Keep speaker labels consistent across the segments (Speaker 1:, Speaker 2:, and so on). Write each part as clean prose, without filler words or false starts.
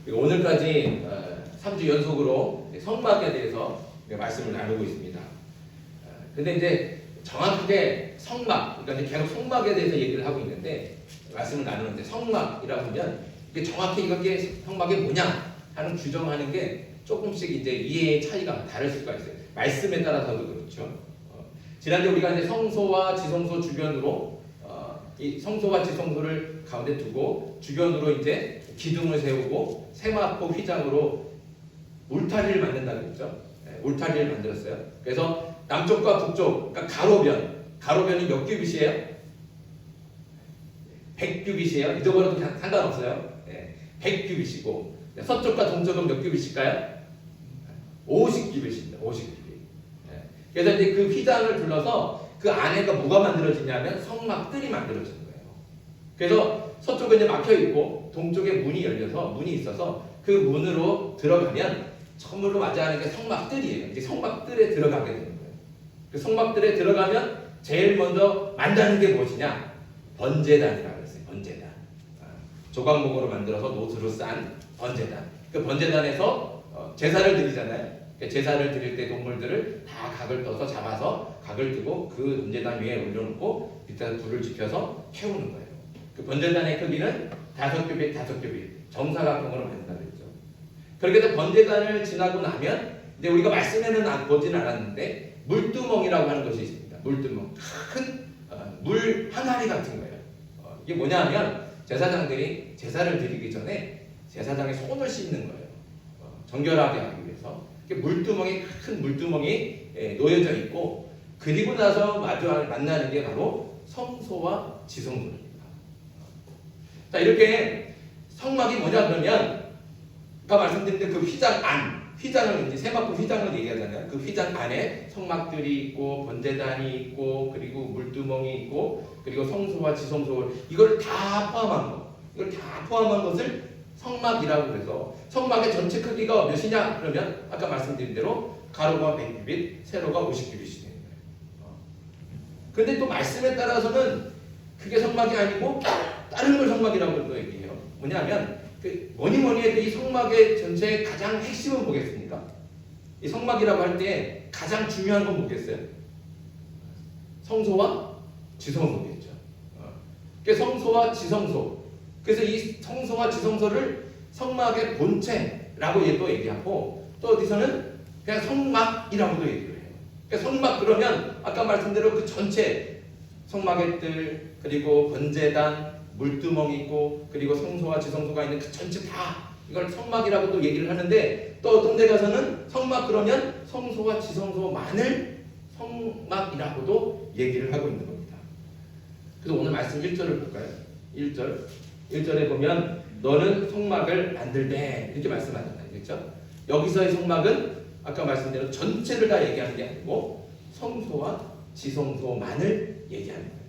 Speaker 1: 그리고 오늘까지 3주 연속으로 성막에 대해서 말씀을 나누고 있습니다. 근데 이제 정확하게 성막, 그러니까 이제 계속 성막에 대해서 얘기를 하고 있는데 말씀을 나누는데 성막이라고 하면 이게 정확히 이게 성막이 뭐냐 하는 규정하는 게 조금씩 이제 이해의 차이가 다를 수가 있어요. 말씀에 따라서도 그렇죠. 지난주에 우리가 이제 성소와 지성소 주변으로 이 성소와 지성소를 가운데 두고 주변으로 이제 기둥을 세우고 세마포 휘장으로 울타리를 만든다고 했죠. 울타리를 만들었어요. 그래서 남쪽과 북쪽, 그러니까 가로변이 몇 규빗이에요? 100규빗이에요. 잊어버려도 상관없어요. 100규빗이고 서쪽과 동쪽은 몇 규빗일까요? 50규빗입니다. 50규빗. 그래서 이제 그 휘장을 둘러서 그 안에가 뭐가 만들어지냐면 성막들이 만들어지는 거예요. 그래서 서쪽은 이제 막혀 있고 동쪽에 문이 열려서 문이 있어서 그 문으로 들어가면 처음으로 맞이하는 게 성막들이에요. 이제 성막들에 들어가게 되는 거예요. 그 성막들에 들어가면 제일 먼저 만드는 게 무엇이냐? 번제단이라고 했어요. 번제단. 조각목으로 만들어서 노트로 싼 번제단. 그 번제단에서 제사를 드리잖아요. 제사를 드릴 때 동물들을 다 각을 떠서 잡아서 각을 뜨고 그 번제단 위에 올려놓고 밑에서 불을 지펴서 태우는 거예요. 그 번제단의 크기는 5규빗, 5규빗 정사각형으로 만든다고 했죠. 그렇게 해서 번제단을 지나고 나면 이제 우리가 말씀에는 보지는 않았는데 물두멍이라고 하는 것이 있습니다. 물두멍, 큰 물 항아리 같은 거예요. 이게 뭐냐 하면 제사장들이 제사를 드리기 전에 제사장의 손을 씻는 거예요. 정결하게 하기 위해서. 물두멍이, 큰 물두멍이 놓여져 있고, 그리고 나서 만나는 게 바로 성소와 지성소입니다. 자, 이렇게 성막이 뭐냐 그러면 아까 말씀드린 그 휘장 안, 휘장을 이제 세마포 휘장을 얘기하잖아요. 그 휘장 안에 성막들이 있고 번제단이 있고 그리고 물두멍이 있고 그리고 성소와 지성소, 이걸 다 포함한 거, 이걸 다 포함한 것을 성막이라고 해서 성막의 전체 크기가 몇이냐 그러면 아까 말씀드린 대로 가로가 100규빗, 세로가 50규빗이 되는 거예요. 근데 또 말씀에 따라서는 그게 성막이 아니고 다른 걸 성막이라고 또 얘기해요. 뭐냐면 뭐니 해도 이 성막의 전체의 가장 핵심은 뭐겠습니까? 이 성막이라고 할 때 가장 중요한 건 뭐겠어요? 성소와 지성소겠죠. 그러니까 성소와 지성소. 그래서 이 성소와 지성소를 성막의 본체라고 또 얘기하고, 또 어디서는 그냥 성막이라고도 얘기를 해요. 그러니까 성막 그러면 아까 말씀대로 그 전체 성막의 뜰, 그리고 번제단, 물두멍이 있고 그리고 성소와 지성소가 있는 그 전체 다 이걸 성막이라고도 얘기를 하는데, 또 어떤 데 가서는 성막 그러면 성소와 지성소만을 성막이라고도 얘기를 하고 있는 겁니다. 그래서 오늘 말씀 1절을 볼까요? 1절에 보면 너는 성막을 만들되 이렇게 말씀하잖아요. 그렇죠? 여기서의 성막은 아까 말씀드린 전체를 다 얘기하는 게 아니고 성소와 지성소만을 얘기하는 거예요.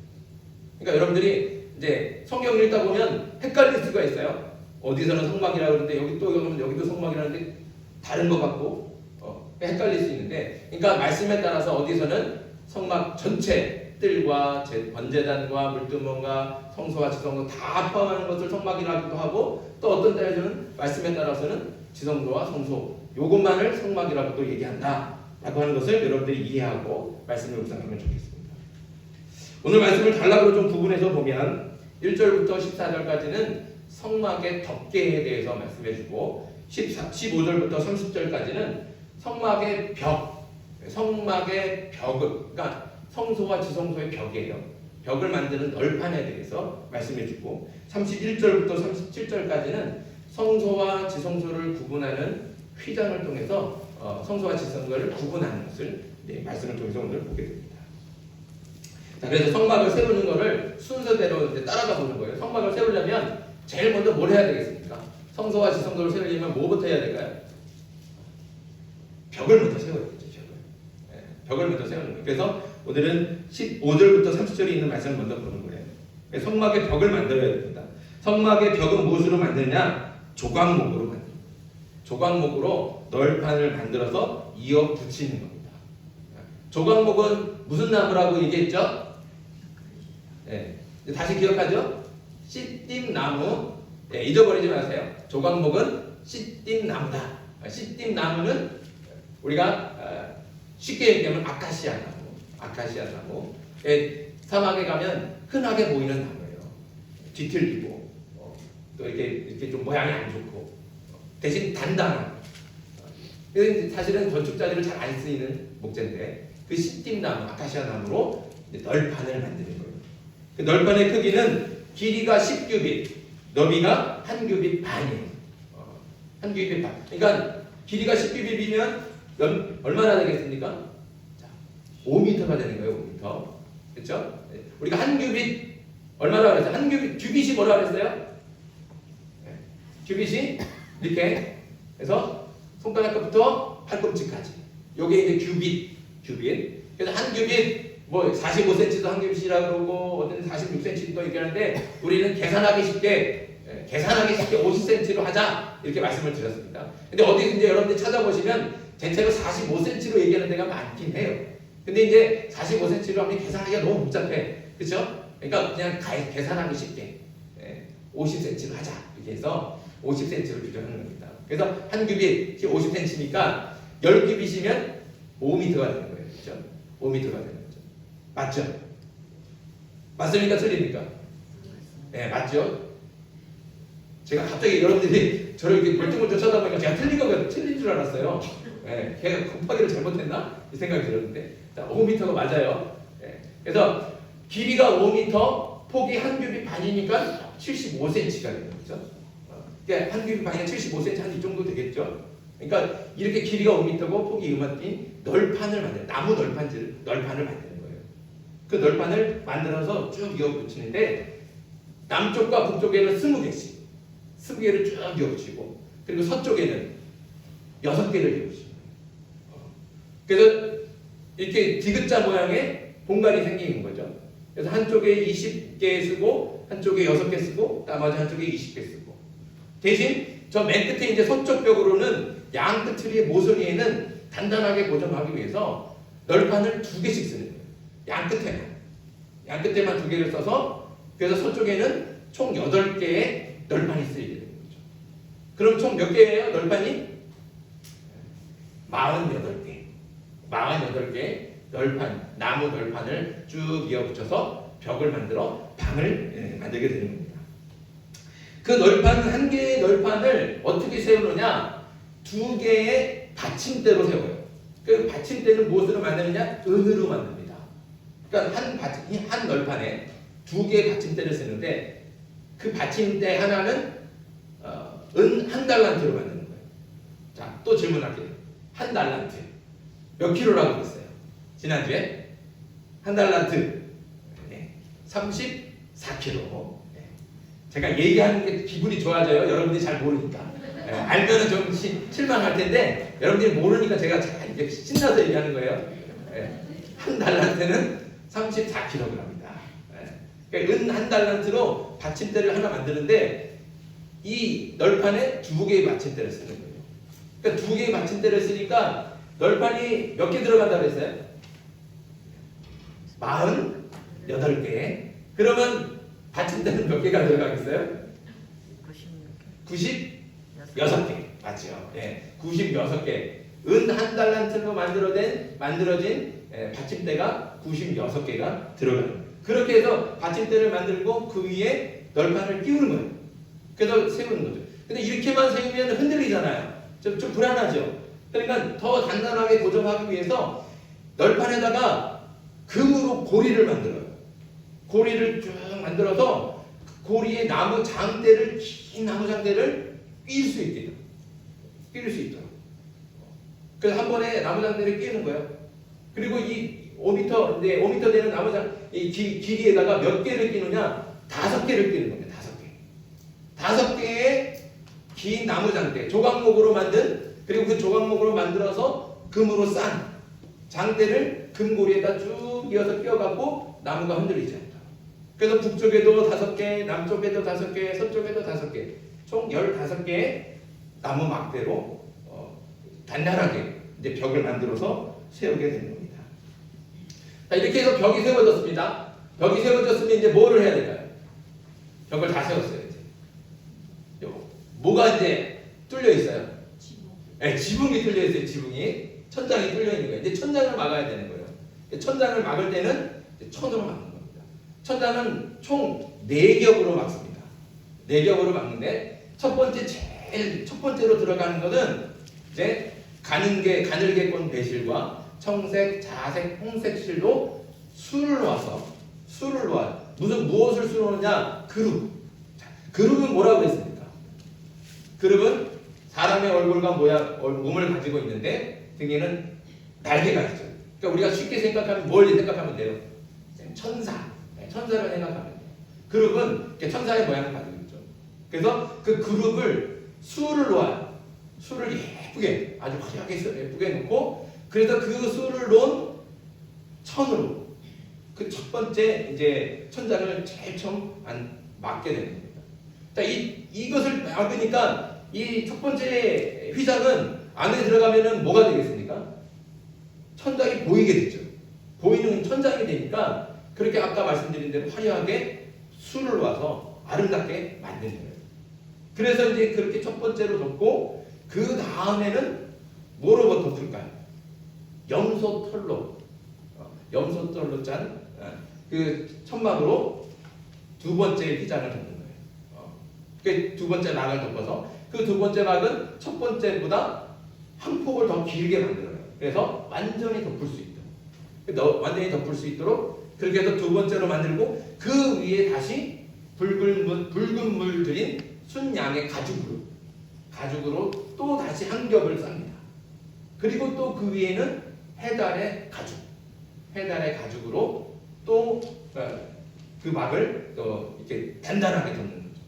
Speaker 1: 그러니까 여러분들이 이제 성경 읽다 보면 헷갈릴 수가 있어요. 어디서는 성막이라고 그러는데 여기도 성막이라는데 다른 것 같고 헷갈릴 수 있는데, 그러니까 말씀에 따라서 어디서는 성막 전체 뜰과 번제단과 물두멍과 성소와 지성소 다 포함하는 것을 성막이라고도 하고, 또 어떤 때에는 말씀에 따라서는 지성소와 성소 요것만을 성막이라고도 얘기한다 라고 하는 것을 여러분들이 이해하고 말씀을 묵상하면 좋겠습니다. 오늘 말씀을 단락으로 좀 구분해서 보면 1절부터 14절까지는 성막의 덮개에 대해서 말씀해주고 15절부터 30절까지는 성막의 그러니까 성소와 지성소의 벽이에요. 벽을 만드는 널판에 대해서 말씀해주고 31절부터 37절까지는 성소와 지성소를 구분하는 휘장을 통해서 성소와 지성소를 구분하는 것을 말씀을 통해서 오늘 보게 됩니다. 자, 그래서 성막을 세우는 것을 순서대로 이제 따라가 보는 거예요. 성막을 세우려면 제일 먼저 뭘 해야 되겠습니까? 성소와 지성소를 세우려면 뭐부터 해야 될까요? 벽을 먼저 세워야겠죠. 벽을 먼저 세우는 거예요. 그래서 오늘은 15절부터 30절에 있는 말씀을 먼저 보는 거예요. 성막의 벽을 만들어야 됩니다. 성막의 벽은 무엇으로 만드냐? 조각목으로 만듭니다. 조각목으로 널판을 만들어서 이어 붙이는 겁니다. 조각목은 무슨 나무라고 얘기했죠? 다시 기억하죠? 씨띠나무, 예, 잊어버리지 마세요. 조각목은 씨띠나무다. 씨띠나무는 우리가 쉽게 얘기하면 아카시아 나무. 아카시아 나무. 예, 사막에 가면 흔하게 보이는 나무예요. 뒤틀리고 또 이렇게 좀 모양이 안 좋고 대신 단단한. 사실은 건축 자재로 잘 안 쓰이는 목재인데 그 씨띠나무, 아카시아 나무로 널판을 만드는 거예요. 그 널판의 크기는 길이가 10규빗, 너비가 1규빗 반이에요. 1규빗 반. 그러니까 길이가 10규빗이면 얼마나 되겠습니까? 자, 5m가 되는 거예요. 5m. 그렇죠? 우리가 1규빗 얼마나 그랬어요? 1규빗, 규빗이 뭐라 그랬어요? 규빗이 이렇게 해서 손가락 끝부터 팔꿈치까지. 요게 이제 규빗. 그래서 1규빗 뭐 45cm도 1규빗이라고 그러고 어떤 46cm도 얘기하는데 우리는 계산하기 쉽게 50cm로 하자 이렇게 말씀을 드렸습니다. 근데 어디든지 여러분들 찾아보시면 대체로 45cm로 얘기하는 데가 많긴 해요. 근데 이제 45cm로 하면 계산하기가 너무 복잡해. 그렇죠? 그러니까 그냥 계산하기 쉽게 50cm로 하자 이렇게 해서 50cm로 규정하는 겁니다. 그래서 1규빗이 50cm니까 10규빗이면 5m가 되는 거예요. 그렇죠? 5m가 되는 거죠. 맞죠? 맞습니까? 틀립니까? 네, 맞죠? 제가 갑자기 여러분들이 저를 이렇게 멀뚱멀뚱 쳐다보니까 제가 틀린 줄 알았어요. 네, 걔가 곱하기를 잘못했나? 이 생각이 들었는데 자, 5m가 맞아요. 네, 그래서 길이가 5m, 폭이 1규빗 반이니까 75cm가 되는 거죠. 그러니까 1규빗 반이면 75cm 한 이 정도 되겠죠. 그러니까 이렇게 길이가 5m고 폭이 이만큼 널판을 만드는 나무 널판을 만드는 거예요. 그 널판을 만들어서 쭉 이어붙이는데 남쪽과 북쪽에는 20개를 쭉 이어붙이고 그리고 서쪽에는 6개를 이어붙이고 그래서 이렇게 디귿자 모양의 공간이 생기는 거죠. 그래서 한쪽에 20개 쓰고 한쪽에 6개 쓰고 나머지 한쪽에 20개 쓰고 대신 저 맨 끝에 이제 서쪽 벽으로는 양 끝의 모서리에는 단단하게 고정하기 위해서 널판을 2개씩 쓰는 거예요. 양 끝에만 2개를 써서 그래서 서쪽에는 총 8개의 널판이 쓰이게 되는 거죠. 그럼 총 몇 개예요? 널판이? 48개 널판, 나무 널판을 쭉 이어붙여서 벽을 만들어 방을 만들게 되는 겁니다. 그 널판, 1개의 널판을 어떻게 세우느냐? 2개의 받침대로 세워요. 그 받침대는 무엇으로 만드느냐? 은으로 만듭니다. 그러니까 한 널판에 2개의 받침대를 쓰는데 그 받침대 하나는 은 1달란트로 만드는 거예요. 자, 또 질문할게요. 1달란트 몇 킬로라고 그랬어요? 지난주에 1달란트 34kg. 제가 얘기하는 게 기분이 좋아져요. 여러분들이 잘 모르니까. 알면은 좀 실망할 텐데 여러분들이 모르니까 제가 이렇게 신나서 얘기하는 거예요. 1달란트는 34kg입니다. 그러니까 은 1달란트로 받침대를 하나 만드는데 이 널판에 2개의 받침대를 쓰는 거예요. 그러니까 2개의 받침대를 쓰니까 널판이 몇 개 들어간다고 했어요? 48개. 그러면 받침대는 몇 개가 들어가겠어요? 96개. 맞죠? 예, 96개. 은 1달란트로 만들어진 받침대가 96개가 들어가는 거예요. 그렇게 해서 받침대를 만들고 그 위에 널판을 끼우는 거예요. 그래서 세우는 거죠. 근데 이렇게만 세우면 흔들리잖아요. 좀 불안하죠. 그러니까 더 단단하게 고정하기 위해서 널판에다가 금으로 고리를 만들어요. 고리를 쭉 만들어서 고리에 긴 나무 장대를 끼울 수 있도록. 그래서 한 번에 나무 장대를 끼우는 거예요. 그리고 이 5m 되는 나무 길이에다가 몇 개를 끼느냐? 5개를 끼는 겁니다. 5개의 긴 나무 장대, 조각목으로 만든, 그리고 그 조각목으로 만들어서 금으로 싼 장대를 금고리에다 쭉 이어서 끼워갖고 나무가 흔들리지 않다. 그래서 북쪽에도 5개, 남쪽에도 5개, 서쪽에도 5개, 총 15개의 나무 막대로 단단하게 이제 벽을 만들어서 세우게 되는 겁니다. 자, 이렇게 해서 벽이 세워졌습니다. 벽이 세워졌으면 이제 뭐를 해야 될까요? 벽을 다 세웠어요. 이제. 뭐가 이제 뚫려 있어요?
Speaker 2: 지붕.
Speaker 1: 네, 지붕이 뚫려 있어요. 지붕이 천장이 뚫려 있는 거예요. 이제 천장을 막아야 되는 거예요. 천장을 막을 때는 이제 천으로 막는 겁니다. 천장은 총 4겹으로 막습니다. 4겹으로 막는데 첫 번째로 들어가는 것은 이제 가늘게 꼰 배실과 청색, 자색, 홍색 실로 수를 놓아요. 무엇을 수로 놓느냐? 그룹. 그룹은 뭐라고 했습니까? 그룹은 사람의 얼굴과 몸을 가지고 있는데 등에는 날개가 있죠. 그러니까 우리가 쉽게 생각하면 뭘 생각하면 돼요? 천사. 천사를 생각하면 돼요. 그룹은 천사의 모양을 가지고 있죠. 그래서 그 그룹을 수를 놓아요. 수를 예쁘게, 아주 화려하게 예쁘게 놓고, 그래서 그 수를 놓은 천으로 그 첫 번째 이제 천장을 제일 처음 막게 되는 겁니다. 자, 이것을 막으니까 이 첫 번째 휘장은 안에 들어가면은 뭐가 되겠습니까? 천장이 보이게 되죠. 보이는 천장이 되니까 그렇게 아까 말씀드린 대로 화려하게 수를 놓아서 아름답게 만드는 거예요. 그래서 이제 그렇게 첫 번째로 덮고 그 다음에는 뭐로 덮을까요? 염소털로 짠 그 천막으로 두 번째 휘장을 덮는 거예요. 그 두 번째 막을 덮어서 그 두 번째 막은 첫 번째보다 한 폭을 더 길게 만들어요. 그래서 완전히 덮을 수 있도록, 그렇게 해서 두 번째로 만들고 그 위에 다시 붉은 물 들인 순양의 가죽으로 또 다시 한 겹을 쌉니다. 그리고 또 그 위에는 해달의 가죽으로 또 그 막을 또 이렇게 단단하게 덮는 거죠.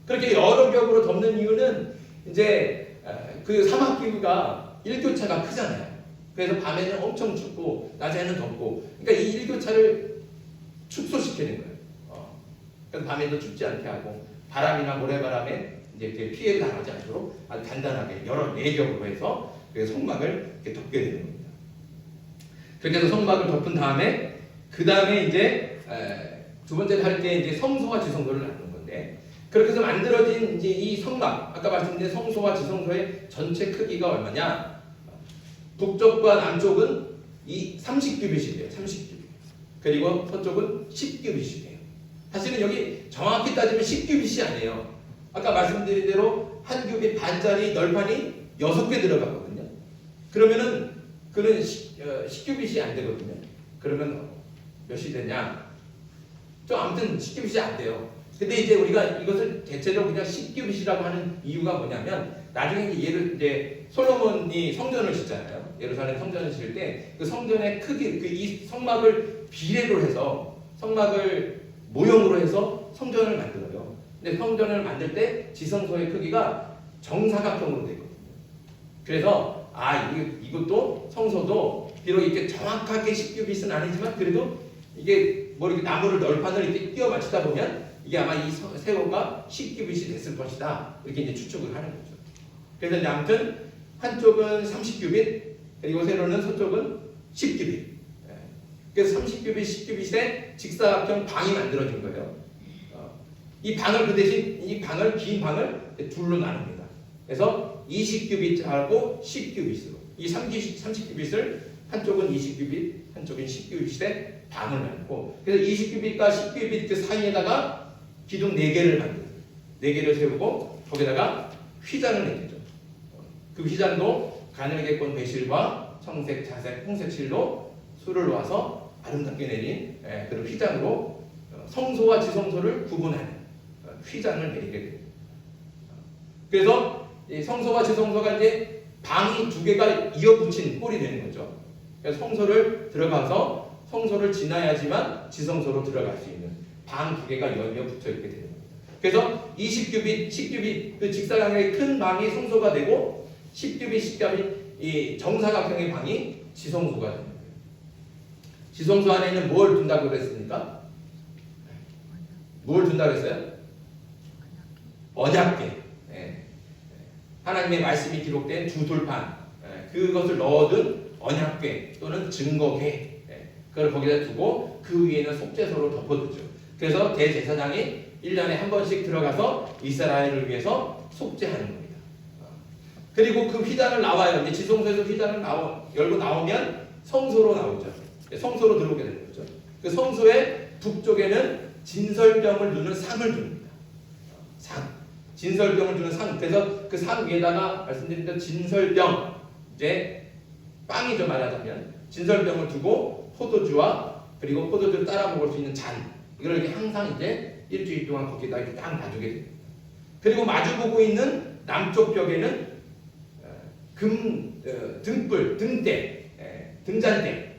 Speaker 1: 그렇게 여러 겹으로 덮는 이유는 이제 그 사막 기후가 일교차가 크잖아요. 그래서 밤에는 엄청 춥고 낮에는 덥고, 그러니까 이 일교차를 축소시키는 거예요. 그래서 밤에도 춥지 않게 하고 바람이나 모래바람에 이제 이렇게 피해를 당하지 않도록 아주 단단하게 여러 4겹으로 해서 그 성막을 이렇게 덮게 되는 겁니다. 그렇게 해서 성막을 덮은 다음에 그 다음에 이제 두 번째 할 때 이제 성소와 지성소를 나누는 건데, 그렇게 해서 만들어진 이제 이 성막, 아까 말씀드린 성소와 지성소의 전체 크기가 얼마냐? 북쪽과 남쪽은 이 30규빗이래요. 30규빗. 그리고 서쪽은 10규빗이래요. 사실은 여기 정확히 따지면 10규빗이 아니에요. 아까 말씀드린 대로 한 규빗 반짜리 널판이 6개 들어가거든요. 그러면은 그는 10규빗이 안 되거든요. 그러면 몇이 되냐? 좀 아무튼 10규빗이 안 돼요. 근데 이제 우리가 이것을 대체로 그냥 10규빗이라고 하는 이유가 뭐냐면, 나중에 이제 솔로몬이 성전을 짓잖아요. 예루살렘 성전을 지을 때 그 성전의 크기, 이 성막을 비례로 해서, 성막을 모형으로 해서 성전을 만들어요. 근데 성전을 만들 때 지성소의 크기가 정사각형으로 되거든요. 그래서 이것도 성소도 비록 이렇게 정확하게 10규빗은 아니지만 그래도 이게 뭐 이렇게 나무를 널판을 이렇게 끼워 맞추다 보면 이게 아마 이 세로가 10규빗이 됐을 것이다. 이렇게 이제 추측을 하는 거죠. 그래서 이제 아무튼 한쪽은 30규빗, 그리고 세로는 서쪽은 10규빗. 그래서 30규빗, 10규빗의 직사각형 방이 만들어진 거예요. 이 방을 그 대신 긴 방을 둘로 나눕니다. 그래서 20규빗하고 10규빗으로 이 30규빗을 한쪽은 20규빗, 한쪽은 10규빗의 방을 나누고, 그래서 20규빗과 10규빗 그 사이에다가 기둥 4개를 만들어요. 4개를 세우고 거기다가 휘장을 내죠. 그 휘장도 가늘게 꼰 배실과 청색, 자색, 홍색 실로 수를 놓아서 아름답게 내린 그런 휘장으로 성소와 지성소를 구분하는 휘장을 내리게 됩니다. 그래서 이 성소와 지성소가 이제 방이 2개가 이어붙인 꼴이 되는 거죠. 그래서 성소를 들어가서 성소를 지나야지만 지성소로 들어갈 수 있는 방 2개가 연이어 붙어 있게 되는 겁니다. 그래서 20규빗, 10규빗 그 직사각형의 큰 방이 성소가 되고 10규빗, 10규빗 이 정사각형의 방이 지성소가 됩니다. 지성소 안에는 뭘 둔다고 그랬습니까? 뭘 둔다고 했어요? 언약궤. 하나님의 말씀이 기록된 두 돌판, 그것을 넣어둔 언약궤 또는 증거궤, 그걸 거기다 두고 그 위에는 속죄소로 덮어두죠. 그래서 대제사장이 1년에 한 번씩 들어가서 이스라엘을 위해서 속죄하는 겁니다. 그리고 그 휘단을 나와요. 이제 지성소에서 휘단을 열고 나오면 성소로 나오죠. 성소로 들어오게 되는 거죠. 그 성소의 북쪽에는 진설병을 두는 상을 줍니다. 상. 진설병을 두는 상. 그래서 그 상 위에다가 말씀드린 대로 진설병, 이제 빵이죠 말하자면 진설병을 두고 포도주와 그리고 포도주를 따라 먹을 수 있는 잔, 이걸 이렇게 항상 이제 일주일 동안 거기다 이렇게 딱 놔두게 됩니다. 그리고 마주보고 있는 남쪽 벽에는 등불, 등대, 등잔대,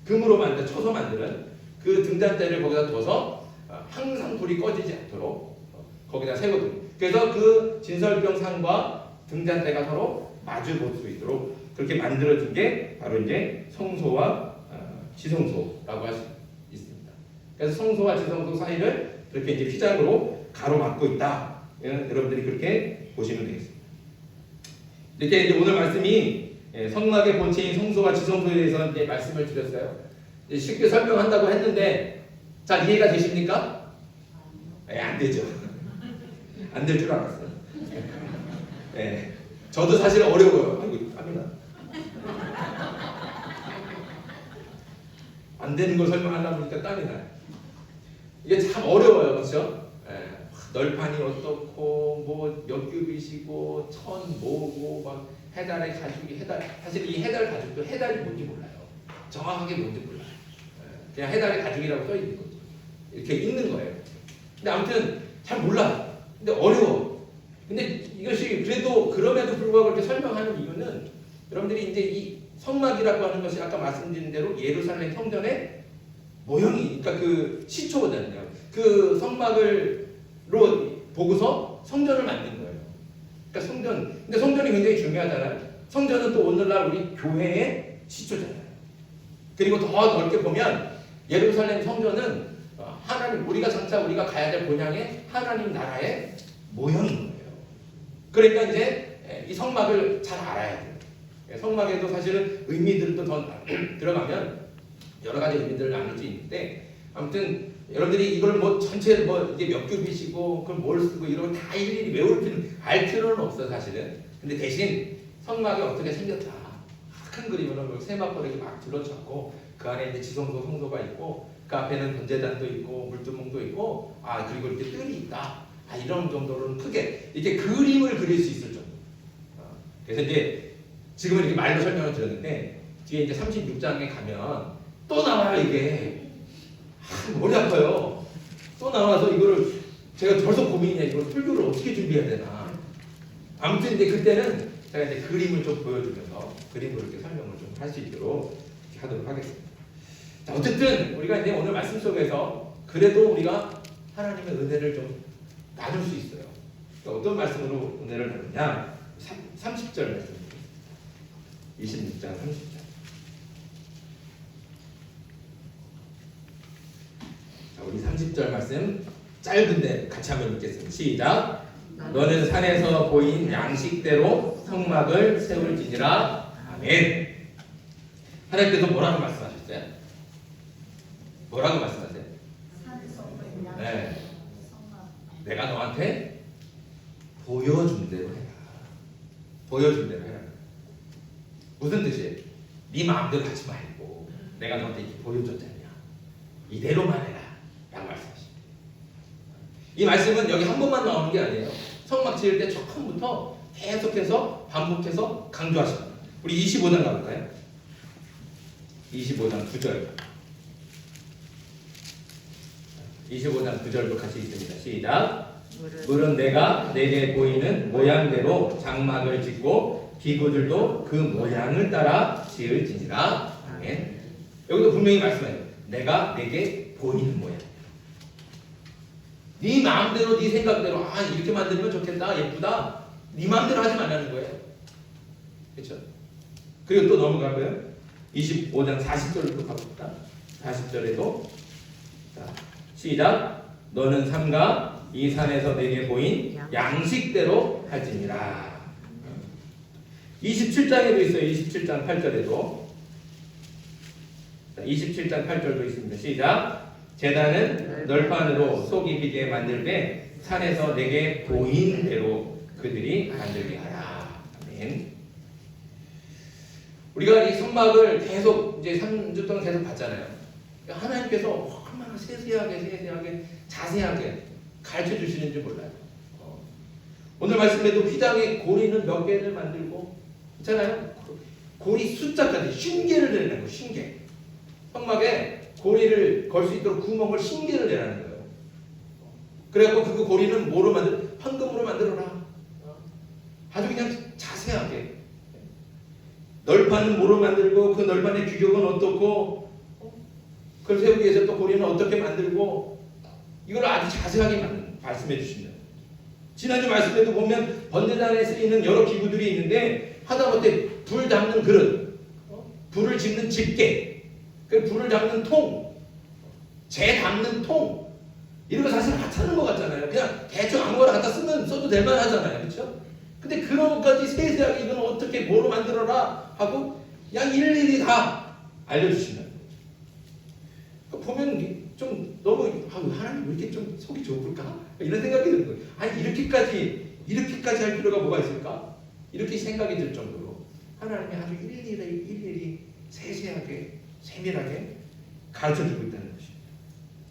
Speaker 1: 금으로 쳐서 만드는 그 등잔대를 거기다 둬서 항상 불이 꺼지지 않도록 거기다 세거든요. 그래서 그 진설병 상과 등잔대가 서로 마주 볼 수 있도록 그렇게 만들어진 게 바로 이제 성소와 지성소라고 할 수 있습니다. 그래서 성소와 지성소 사이를 그렇게 이제 휘장으로 가로막고 있다. 여러분들이 그렇게 보시면 되겠습니다. 이렇게 이제 오늘 말씀이 성막의 본체인 성소와 지성소에 대해서 이제 말씀을 드렸어요. 이제 쉽게 설명한다고 했는데 잘 이해가 되십니까? 안 되죠. 안 될 줄 알았어요. 저도 사실 어려워요. 아이고, 땀이나. 안 되는 걸 설명하려고 하니까 땀이 나요. 이게 참 어려워요. 그렇죠? 널판이 어떻고 뭐 몇 규빗이고 천 뭐고 막 해달의 가죽이 사실 이 해달 가죽도 해달이 뭔지 몰라요. 정확하게 뭔지 몰라요. 그냥 해달의 가죽이라고 써 있는 거죠. 이렇게 있는 거예요. 근데 아무튼 잘 몰라. 근데 어려워. 근데 이것이 그래도 그럼에도 불구하고 이렇게 설명하는 이유는 여러분들이 이제 이 성막이라고 하는 것이 아까 말씀드린 대로 예루살렘 성전의 모형이, 그러니까 그 시초거든요. 그 성막을로 보고서 성전을 만든 거예요. 그러니까 성전. 근데 성전이 굉장히 중요하잖아요. 성전은 또 오늘날 우리 교회의 시초잖아요. 그리고 더 넓게 보면 예루살렘 성전은 하나님, 우리가 가야 될 본향의 하나님 나라의 모형인 거예요. 그러니까 이제 이 성막을 잘 알아야 돼요. 성막에도 사실은 의미들도 더 들어가면 여러 가지 의미들을 나눌 수 있는데, 아무튼 여러분들이 이걸 뭐 전체 뭐 이게 몇 규빗이고 그걸 뭘 쓰고 이런 거 다 일일이 외울 필요는, 알 필요는 없어 사실은. 근데 대신 성막이 어떻게 생겼다, 큰 그림으로 세마포를 이렇게 막 둘러쳤고 그 안에 이제 지성소, 성소가 있고 그 앞에는 번제단도 있고 물두멍도 있고 그리고 이렇게 뜰이 있다. 이런 정도로는 크게 이렇게 그림을 그릴 수 있을 정도. 그래서 이제 지금은 이렇게 말로 설명을 드렸는데 뒤에 이제 36장에 가면 또 나와요 이게. 머리 아파요. 또 나와서 이거를 제가 벌써 고민이냐, 이걸 설교를 어떻게 준비해야 되나. 아무튼 이제 그때는 제가 이제 그림을 좀 보여주면서 그림으로 이렇게 설명을 좀 할 수 있도록 하도록 하겠습니다. 자, 어쨌든 우리가 이제 오늘 말씀 속에서 그래도 우리가 하나님의 은혜를 좀 나눌 수 있어요. 그러니까 어떤 말씀으로 은혜를 나누냐? 30절 말씀입니다. 26장 30절. 자, 우리 30절 말씀 짧은데 같이 한번 읽겠습니다. 시작. 너는 산에서 보인 양식대로 성막을 세울지니라. 아멘. 하나님께서 뭐라고 말씀하셨어요? 뭐라고 말씀하세요? 네. 내가 너한테 보여준 대로 해라. 보여준 대로 해라. 무슨 뜻이에요? 네 마음대로 하지 말고 내가 너한테 이렇게 보여줬잖냐. 이대로만 해라. 라고 말씀하십니다. 이 말씀은 여기 한 번만 나오는 게 아니에요. 성막 지을 때 처음부터 계속해서 반복해서 강조하십니다. 우리 25장 가볼까요? 25장 9절. 25장 9절도 같이 읽습니다. 시작. 물은 내가 내게 보이는 모양대로 장막을 짓고 기구들도 그 모양을 따라 지을지니라. 아멘. 여기도 분명히 말씀해요. 내가 내게 보이는 모양. 네 마음대로, 네 생각대로 이렇게 만들면 좋겠다, 예쁘다, 네 마음대로 하지 말라는 거예요. 그렇죠? 그리고 또 넘어가고요. 25장 40절로 가봅시다. 40절에도 자, 시작. 너는 삼가 이 산에서 내게 보인 양식대로 할지니라. 27장에도 있어요. 27장 8절에도. 27장 8절도 있습니다. 시작. 제단은 널판으로 속이 비게 만들되 산에서 내게 보인 대로 그들이 만들게 하라. 아멘. 우리가 이 성막을 계속 이제 3주 동안 계속 봤잖아요. 하나님께서 얼마나 세세하게 자세하게 가르쳐 주시는지 몰라요. 오늘 말씀에도 휘장에 고리는 몇 개를 만들고 있잖아요. 고리 숫자까지 50개를 내는 거예요. 50개. 성막에 고리를 걸 수 있도록 구멍을 50개를 내라는 거예요. 그래갖고 그 고리는 뭐로 황금으로 만들어라. 아주 그냥 자세하게. 널판은 뭐로 만들고 그 널판의 규격은 어떻고 그걸 세우기 위해서 또 고리는 어떻게 만들고 이걸 아주 자세하게 말씀해 주신다. 지난주 말씀에도 보면 번제단에 쓰이는 여러 기구들이 있는데 하다못해 불 담는 그릇, 불을 집는 집게, 불을 담는 통, 재 담는 통 이런 거 사실 하찮은 것 같잖아요. 그냥 대충 아무거나 갖다 써도 될 만하잖아요. 그렇죠? 근데 그런 것까지 세세하게 이건 어떻게 뭐로 만들어라 하고 그냥 일일이 다 알려주신다. 보면 좀 너무 하나님 왜 이렇게 좀 속이 좁을까? 이런 생각이 드는 거예요. 아니 이렇게까지 할 필요가 뭐가 있을까? 이렇게 생각이 들 정도로 하나님이 아주 일일이 세세하게 세밀하게 가르쳐주고 있다는 것입니다.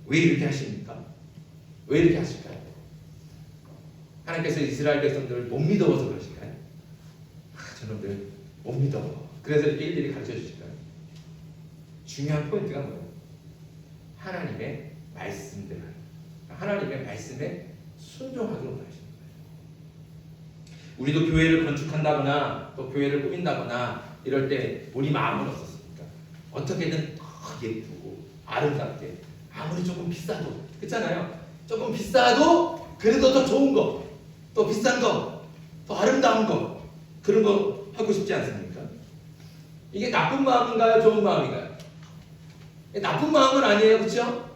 Speaker 1: 왜 이렇게 하십니까? 왜 이렇게 하실까요? 하나님께서 이스라엘 백성들을 못 믿어서 그러실까요? 저놈들 못 믿어. 그래서 이렇게 일일이 가르쳐 주실까요? 중요한 포인트가 뭐예요? 하나님의 말씀대로 하나님의 말씀에 순종하기로 하시는 거예요. 우리도 교회를 건축한다거나 또 교회를 꾸민다거나 이럴 때 우리 마음은 어떻습니까? 어떻게든 더 예쁘고 아름답게 아무리 조금 비싸도 그렇잖아요. 조금 비싸도 그래도 더 좋은 거, 또 비싼 거, 더 아름다운 거 그런 거 하고 싶지 않습니까? 이게 나쁜 마음인가요? 좋은 마음인가요? 나쁜 마음은 아니에요. 그렇죠?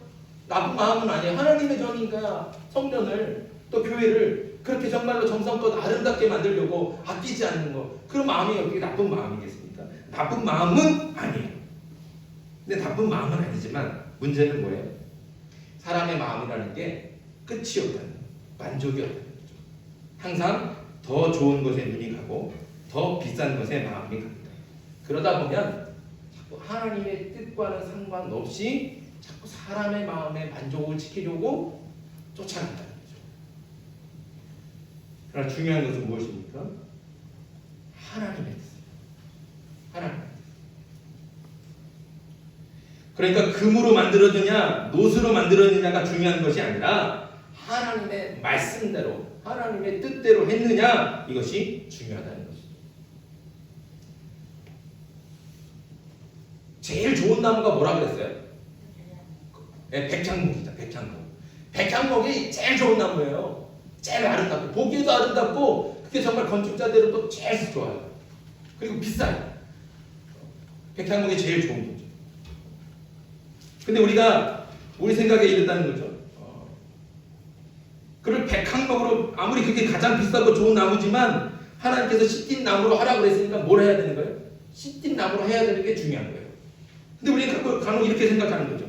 Speaker 1: 나쁜 마음은 아니에요. 하나님의 정의가 성전을 또 교회를 그렇게 정말로 정성껏 아름답게 만들려고 아끼지 않는 거 그런 마음이 어떻게 나쁜 마음이겠습니까? 나쁜 마음은 아니에요. 근데 나쁜 마음은 아니지만 문제는 뭐예요? 사람의 마음이라는 게 끝이 없다는 거예요. 만족이 없다는 거죠. 항상 더 좋은 것에 눈이 가고 더 비싼 것에 마음이 갑니다. 그러다 보면 자꾸 하나님의 뜻과는 상관없이 자꾸 사람의 마음의 만족을 지키려고 쫓아간다는 거죠. 그러나 중요한 것은 무엇입니까? 하나님의 뜻. 하나님. 그러니까 금으로 만들어지냐 노스로 만들어지냐가 중요한 것이 아니라 하나님의 말씀대로 하나님의 뜻대로 했느냐 이것이 중요하다는 것이죠. 제일 좋은 나무가 뭐라 그랬어요? 네, 백향목이다. 백향목이 제일 좋은 나무예요. 제일 아름답고 보기에도 아름답고 그게 정말 건축자대로 또 제일 좋아요. 그리고 비싸요. 백향목이 제일 좋은 거죠. 근데 우리 생각에 이랬다는 거죠. 그걸 백향목으로 아무리 그게 가장 비싸고 좋은 나무지만 하나님께서 시딘 나무로 하라고 그랬으니까 뭘 해야 되는 거예요? 시딘 나무로 해야 되는 게 중요한 거예요. 근데 우리는 간혹 이렇게 생각하는 거죠.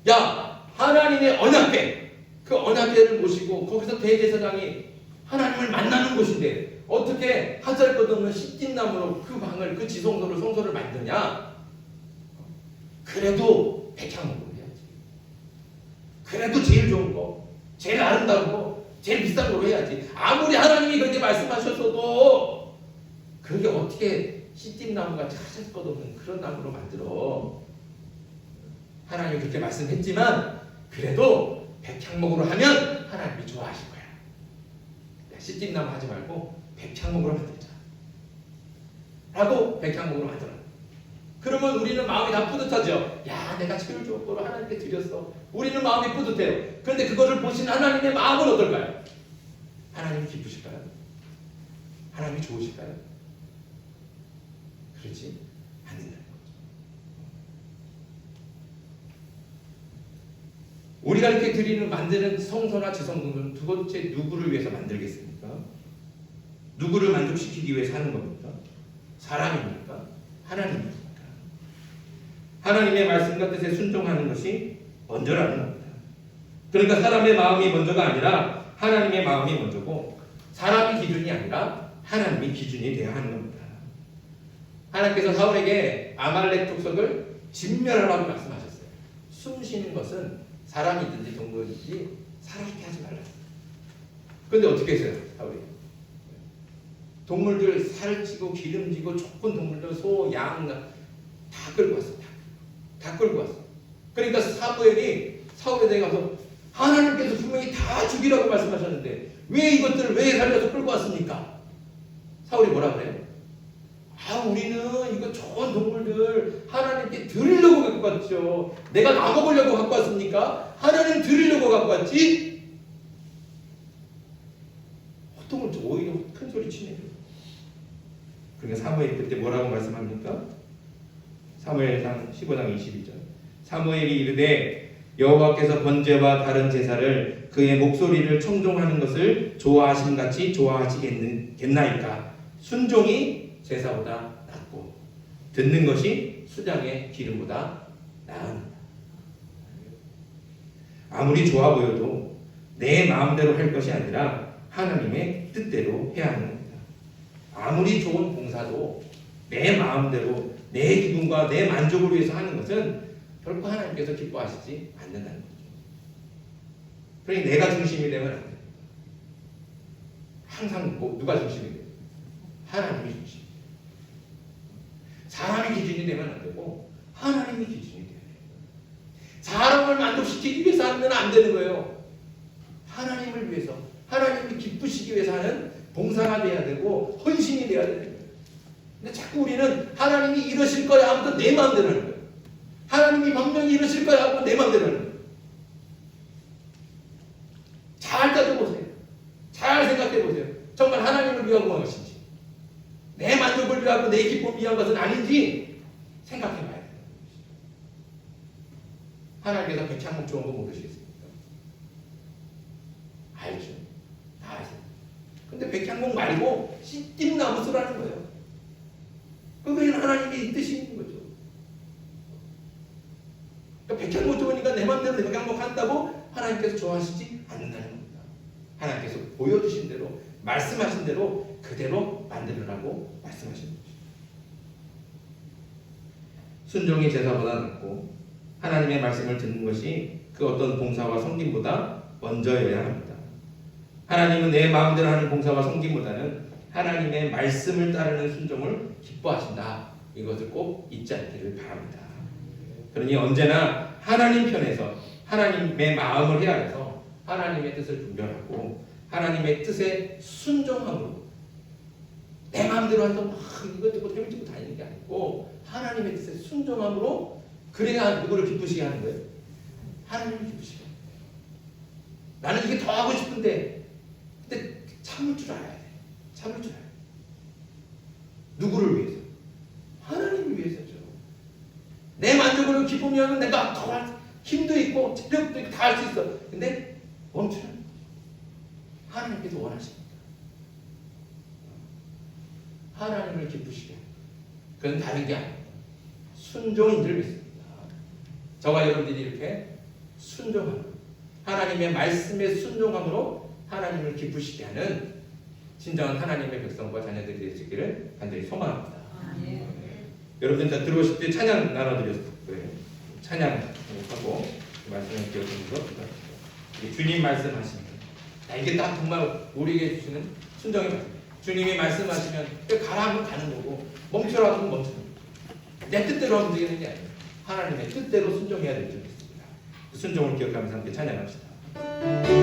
Speaker 1: 야, 하나님의 언약궤, 그 언약궤를 모시고 거기서 대제사장이 하나님을 만나는 곳인데 어떻게 하잘 것 없는 시딘나무로 그 방을 그 지성소를 성소를 만드냐? 그래도 백향목으로 해야지. 그래도 제일 좋은 거, 제일 아름다운 거, 제일 비싼 걸로 해야지. 아무리 하나님이 그렇게 말씀하셨어도 그게 어떻게 시딘나무가 찾을 것 없는 그런 나무로 만들어? 하나님이 그렇게 말씀했지만 그래도 백향목으로 하면 하나님이 좋아하실 거야. 시딘나무 하지 말고 백향목으로 만들자 라고 백향목으로 만들어. 그러면 우리는 마음이 다 뿌듯하죠. 야, 내가 제일 좋은 거로 하나님께 드렸어. 우리는 마음이 뿌듯해요. 그런데 그것을 보신 하나님의 마음은 어떨까요? 하나님이 기쁘실까요? 하나님이 좋으실까요? 그렇지 않는다는 거죠. 우리가 이렇게 만드는 성소나 지성소는 도대체 누구를 위해서 만들겠습니까? 누구를 만족시키기 위해서 하는 겁니까? 사람입니까? 하나님입니까? 하나님의 말씀과 뜻에 순종하는 것이 먼저라는 겁니다. 그러니까 사람의 마음이 먼저가 아니라
Speaker 2: 하나님의 마음이 먼저고 사람이 기준이 아니라 하나님이 기준이 되어야 하는 겁니다. 하나님께서 사울에게 아말렉 족속을 진멸하라고 말씀하셨어요. 숨 쉬는 것은 사람이든지 동물이든지 살아있게 하지 말라. 그런데 어떻게 했어요? 사울이 동물들 살찌고 기름지고 좋은 동물들 소, 양 다 끌고 왔어. 다 끌고 왔어. 그러니까 사무엘이 사울에게 가서 하나님께서 분명히 다 죽이라고 말씀하셨는데 왜 이것들을 왜 살려서 끌고 왔습니까? 사울이 뭐라 그래요? 우리는 이거 좋은 동물들 하나님께 드리려고 갖고 왔죠. 내가 나 먹으려고 갖고 왔습니까? 하나님 드리려고 갖고 왔지? 보통은 오히려 큰 소리 치네요. 그러니까 사무엘이 그때 뭐라고 말씀합니까? 사무엘상 15장 22절. 사무엘이 이르되 여호와께서 번제와 다른 제사를 그의 목소리를 청종하는 것을 좋아하심같이 좋아하시겠나이까? 순종이 제사보다 낫고 듣는 것이 수장의 기름보다 나으니라. 아무리 좋아 보여도 내 마음대로 할 것이 아니라 하나님의 뜻대로 해야 하는 겁니다. 아무리 좋은 봉사도 내 마음대로 내 기분과 내 만족을 위해서 하는 것은 결코 하나님께서 기뻐하시지 않는다는 거죠. 그러니 내가 중심이 되면 안 돼요. 항상 누가 중심이 돼요? 하나님이 중심. 사람이 기준이 되면 안 되고 하나님이 기준이 돼야 돼요. 사람을 만족시키기 위해서 하면 안 되는 거예요. 하나님을 위해서, 하나님이 기쁘시기 위해서 하는 봉사가 돼야 되고 헌신이 돼야 되는 거예요. 근데 자꾸 우리는 하나님이 이러실 거야 하면서 내 마음대로 하는 거예요. 하나님이 분명히 이러실 거야 하고 내 마음대로 하는 거예요. 잘 따져보세요. 잘 생각해보세요. 정말 하나님을 위한 것인지 내 만족을 위하고 내 기쁨을 위한 것은 아닌지 생각해봐야 돼요. 하나님께서 백향목 좋은 거 모르시겠습니까? 알죠. 다 아세요. 근데 백향목 말고 씨띠나무 쓰라는 거예요. 그건 하나님의 뜻이 있는 거죠. 그러니까 백향목 좋으니까 내 맘대로 백향목 한다고 하나님께서 좋아하시지 않는다는 겁니다. 하나님께서 보여주신 대로 말씀하신 대로 그대로 만들으라고 말씀하신 거죠. 순종이 제사보다 낫고 하나님의 말씀을 듣는 것이 그 어떤 봉사와 섬김보다 먼저여야 합니다. 하나님은 내 마음대로 하는 봉사와 섬김보다는 하나님의 말씀을 따르는 순종을 기뻐하신다. 이것을 꼭 잊지 않기를 바랍니다. 그러니 언제나 하나님 편에서 하나님의 마음을 헤아려서 하나님의 뜻을 분별하고 하나님의 뜻에 순종함으로 내 마음대로 해서 막 이것저것 헤매지고 다니는 게 아니고 하나님의 뜻에 순종함으로 그래야 누구를 기쁘시게 하는 거예요? 하나님을 기쁘시게 하는 거예요. 나는 이게 더 하고 싶은데 근데 참을 줄 알아야 돼. 참을 줄 알아야 돼. 누구를 위해서? 하나님을 위해서죠. 내 만족을 기쁨이면 내가 더 할 힘도 있고 체력도 있고 다 할 수 있어. 근데 멈추는 거죠. 하나님께서 원하십니다. 하나님을 기쁘시게 합니다. 그건 다른 게 아닙니다. 순종인 줄 믿습니다. 저와 여러분들이 이렇게 순종함으로 하나님의 말씀에 순종함으로 하나님을 기쁘시게 하는 진정한 하나님의 백성과 자녀들이 되시기를 간절히 소망합니다. 여러분들 다 들어오실 때 찬양 나눠드렸을 거예요. 찬양하고 말씀을 기억해주셔서 주님 말씀하십니다. 이게 딱 정말 우리에게 주시는 순종의 말씀. 주님이 말씀하시면 가라 하면 가는 거고 멈춰라 하면 멈추는 거고 내 뜻대로 움직이는 게 아니에요. 하나님의 뜻대로 순종해야 될 줄 믿습니다. 그 순종을 기억하면서 함께 찬양합시다.